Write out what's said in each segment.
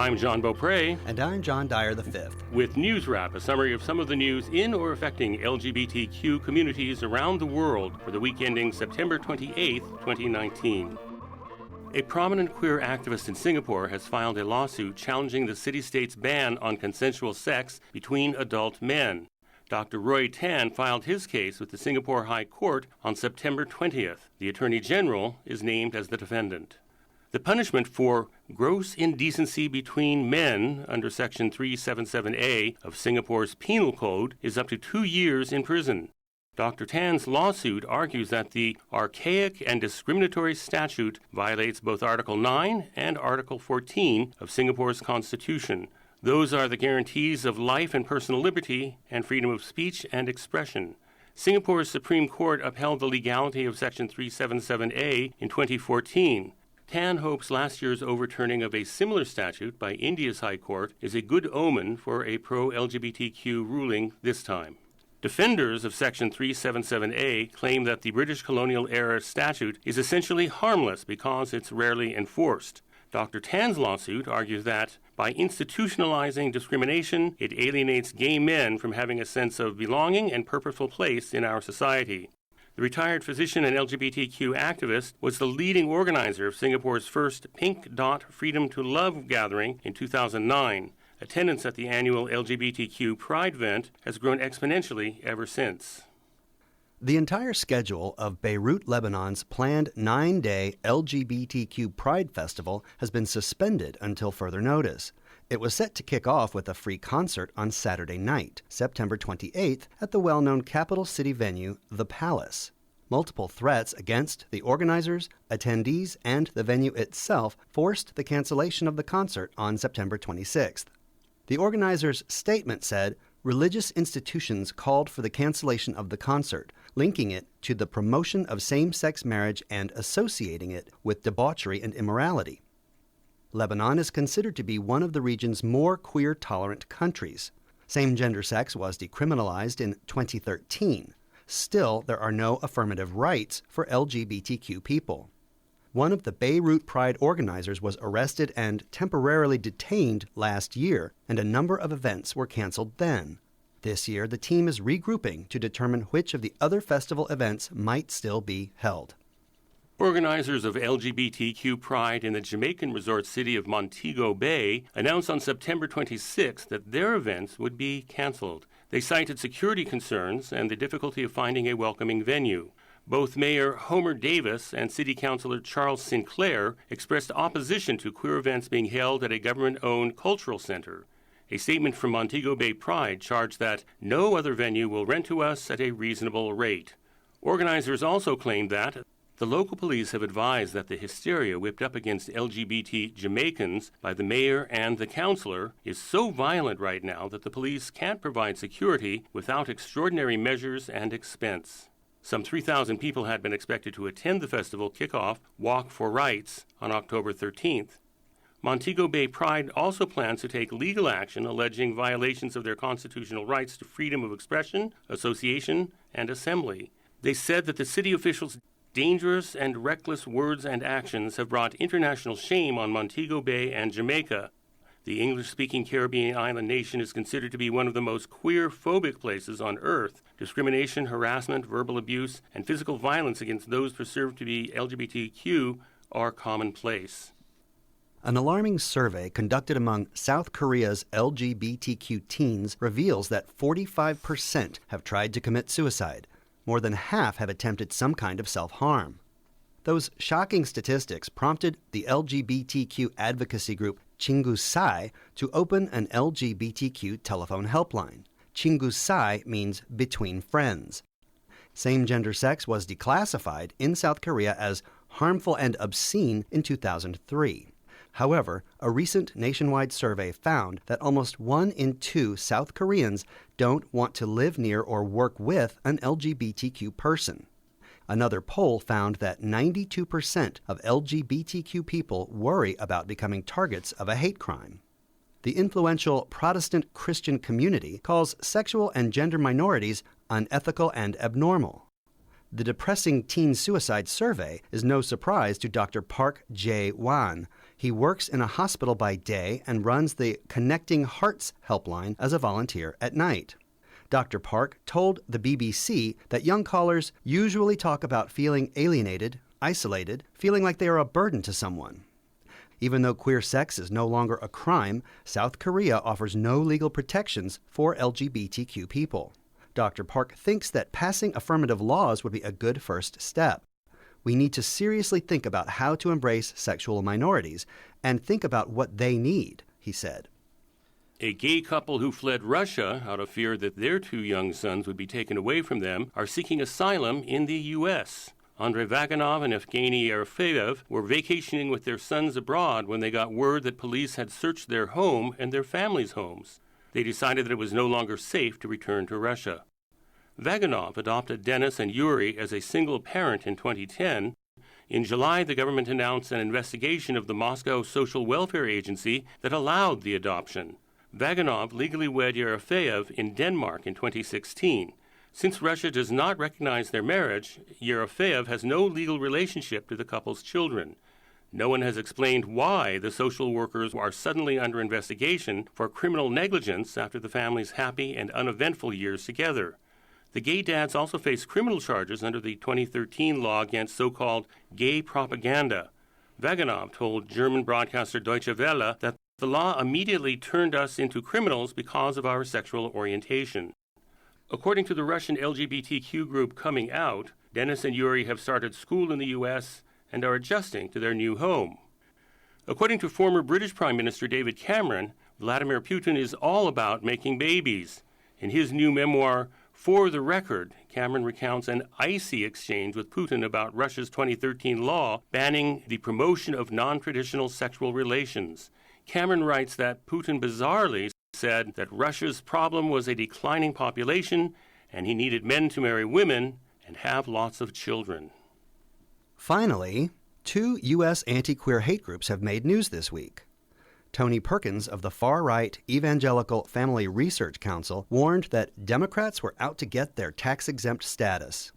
I'm John Beaupre. And I'm John Dyer V. With NewsWrap, a summary of some of the news in or affecting LGBTQ communities around the world for the week ending September 28, 2019. A prominent queer activist in Singapore has filed a lawsuit challenging the city-state's ban on consensual sex between adult men. Dr. Roy Tan filed his case with the Singapore High Court on September 20th. The Attorney General is named as the defendant. The punishment for gross indecency between men under Section 377A of Singapore's Penal Code is up to 2 years in prison. Dr. Tan's lawsuit argues that the archaic and discriminatory statute violates both Article 9 and Article 14 of Singapore's Constitution. Those are the guarantees of life and personal liberty and freedom of speech and expression. Singapore's Supreme Court upheld the legality of Section 377A in 2014. Tan hopes last year's overturning of a similar statute by India's High Court is a good omen for a pro-LGBTQ ruling this time. Defenders of Section 377A claim that the British colonial-era statute is essentially harmless because it's rarely enforced. Dr. Tan's lawsuit argues that by institutionalizing discrimination, it alienates gay men from having a sense of belonging and purposeful place in our society. The retired physician and LGBTQ activist was the leading organizer of Singapore's first Pink Dot Freedom to Love gathering in 2009. Attendance at the annual LGBTQ Pride event has grown exponentially ever since. The entire schedule of Beirut, Lebanon's planned 9-day LGBTQ Pride Festival has been suspended until further notice. It was set to kick off with a free concert on Saturday night, September 28th, at the well-known capital city venue, The Palace. Multiple threats against the organizers, attendees, and the venue itself forced the cancellation of the concert on September 26th. The organizers' statement said, religious institutions called for the cancellation of the concert, linking it to the promotion of same-sex marriage and associating it with debauchery and immorality. Lebanon is considered to be one of the region's more queer-tolerant countries. Same-gender sex was decriminalized in 2013. Still, there are no affirmative rights for LGBTQ people. One of the Beirut Pride organizers was arrested and temporarily detained last year, and a number of events were canceled then. This year, the team is regrouping to determine which of the other festival events might still be held. Organizers of LGBTQ Pride in the Jamaican resort city of Montego Bay announced on September 26 that their events would be canceled. They cited security concerns and the difficulty of finding a welcoming venue. Both Mayor Homer Davis and City Councilor Charles Sinclair expressed opposition to queer events being held at a government-owned cultural center. A statement from Montego Bay Pride charged that no other venue will rent to us at a reasonable rate. Organizers also claimed that the local police have advised that the hysteria whipped up against LGBT Jamaicans by the mayor and the councilor is so violent right now that the police can't provide security without extraordinary measures and expense. Some 3,000 people had been expected to attend the festival kickoff Walk for Rights on October 13th. Montego Bay Pride also plans to take legal action alleging violations of their constitutional rights to freedom of expression, association, and assembly. They said that the city officials' dangerous and reckless words and actions have brought international shame on Montego Bay and Jamaica. The English-speaking Caribbean island nation is considered to be one of the most queer-phobic places on earth. Discrimination, harassment, verbal abuse, and physical violence against those perceived to be LGBTQ are commonplace. An alarming survey conducted among South Korea's LGBTQ teens reveals that 45% have tried to commit suicide. More than half have attempted some kind of self-harm. Those shocking statistics prompted the LGBTQ advocacy group Chingusai to open an LGBTQ telephone helpline. Chingusai means between friends. Same-gender sex was declassified in South Korea as harmful and obscene in 2003. However, a recent nationwide survey found that almost 1 in 2 South Koreans don't want to live near or work with an LGBTQ person. Another poll found that 92% of LGBTQ people worry about becoming targets of a hate crime. The influential Protestant Christian community calls sexual and gender minorities unethical and abnormal. The depressing teen suicide survey is no surprise to Dr. Park Jae-wan. He works in a hospital by day and runs the Connecting Hearts helpline as a volunteer at night. Dr. Park told the BBC that young callers usually talk about feeling alienated, isolated, feeling like they are a burden to someone. Even though queer sex is no longer a crime, South Korea offers no legal protections for LGBTQ people. Dr. Park thinks that passing affirmative laws would be a good first step. We need to seriously think about how to embrace sexual minorities and think about what they need, he said. A gay couple who fled Russia out of fear that their 2 young sons would be taken away from them are seeking asylum in the U.S. Andrei Vaganov and Evgeny Yerofeyev were vacationing with their sons abroad when they got word that police had searched their home and their families' homes. They decided that it was no longer safe to return to Russia. Vaganov adopted Denis and Yuri as a single parent in 2010. In July, the government announced an investigation of the Moscow Social Welfare Agency that allowed the adoption. Vaganov legally wed Yerofeyev in Denmark in 2016. Since Russia does not recognize their marriage, Yerofeyev has no legal relationship to the couple's children. No one has explained why the social workers are suddenly under investigation for criminal negligence after the family's happy and uneventful years together. The gay dads also face criminal charges under the 2013 law against so-called gay propaganda. Vaganov told German broadcaster Deutsche Welle that the law immediately turned us into criminals because of our sexual orientation. According to the Russian LGBTQ group Coming Out, Denis and Yuri have started school in the U.S. and are adjusting to their new home. According to former British Prime Minister David Cameron, Vladimir Putin is all about making babies. In his new memoir, For the Record, Cameron recounts an icy exchange with Putin about Russia's 2013 law banning the promotion of non-traditional sexual relations. Cameron writes that Putin bizarrely said that Russia's problem was a declining population and he needed men to marry women and have lots of children. Finally, 2 U.S. anti-queer hate groups have made news this week. Tony Perkins of the far-right Evangelical Family Research Council warned that Democrats were out to get their tax-exempt status.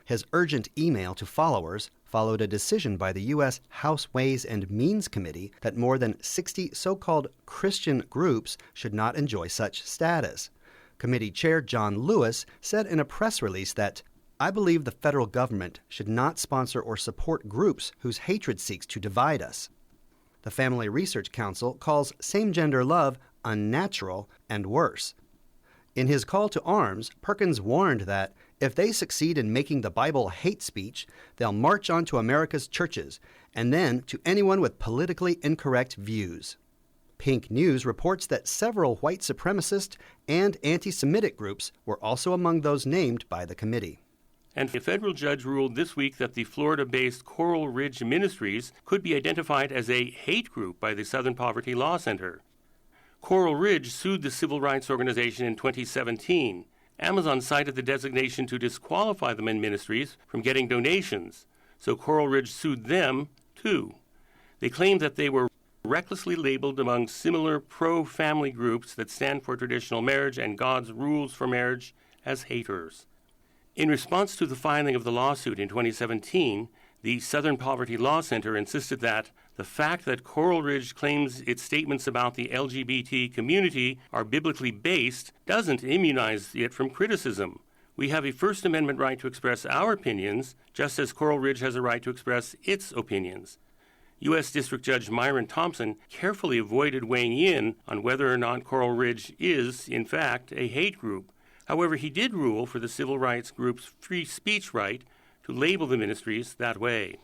His urgent email to followers followed a decision by the U.S. House Ways and Means Committee that more than 60 so-called Christian groups should not enjoy such status. Committee Chair John Lewis said in a press release that, "I believe the federal government should not sponsor or support groups whose hatred seeks to divide us." The Family Research Council calls same-gender love unnatural and worse. In his call to arms, Perkins warned that if they succeed in making the Bible hate speech, they'll march onto America's churches and then to anyone with politically incorrect views. Pink News reports that several white supremacist and anti-Semitic groups were also among those named by the committee. And a federal judge ruled this week that the Florida-based Coral Ridge Ministries could be identified as a hate group by the Southern Poverty Law Center. Coral Ridge sued the civil rights organization in 2017. Amazon cited the designation to disqualify the ministries from getting donations, so Coral Ridge sued them, too. They claimed that they were recklessly labeled among similar pro-family groups that stand for traditional marriage and God's rules for marriage as haters. In response to the filing of the lawsuit in 2017, the Southern Poverty Law Center insisted that the fact that Coral Ridge claims its statements about the LGBT community are biblically based doesn't immunize it from criticism. We have a First Amendment right to express our opinions, just as Coral Ridge has a right to express its opinions. U.S. District Judge Myron Thompson carefully avoided weighing in on whether or not Coral Ridge is, in fact, a hate group. However, he did rule for the civil rights group's free speech right to label the ministries that way.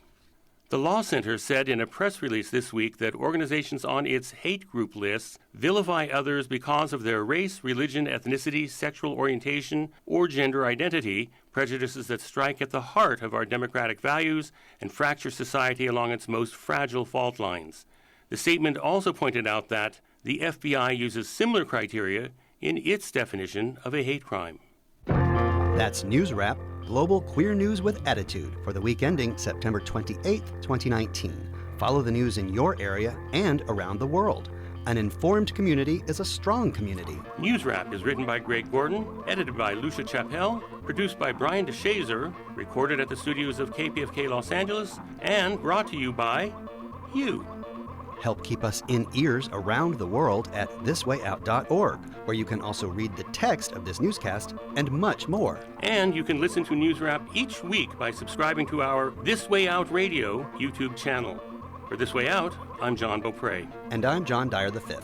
The Law Center said in a press release this week that organizations on its hate group lists vilify others because of their race, religion, ethnicity, sexual orientation, or gender identity, prejudices that strike at the heart of our democratic values and fracture society along its most fragile fault lines. The statement also pointed out that the FBI uses similar criteria in its definition of a hate crime. That's NewsWrap, global queer news with attitude for the week ending September 28, 2019. Follow the news in your area and around the world. An informed community is a strong community. NewsWrap is written by Greg Gordon, edited by Lucia Chappell, produced by Brian DeShazer, recorded at the studios of KPFK Los Angeles, and brought to you by you. Help keep us in ears around the world at thiswayout.org, where you can also read the text of this newscast and much more. And you can listen to NewsWrap each week by subscribing to our This Way Out Radio YouTube channel. For This Way Out, I'm John Beaupre. And I'm John Dyer V.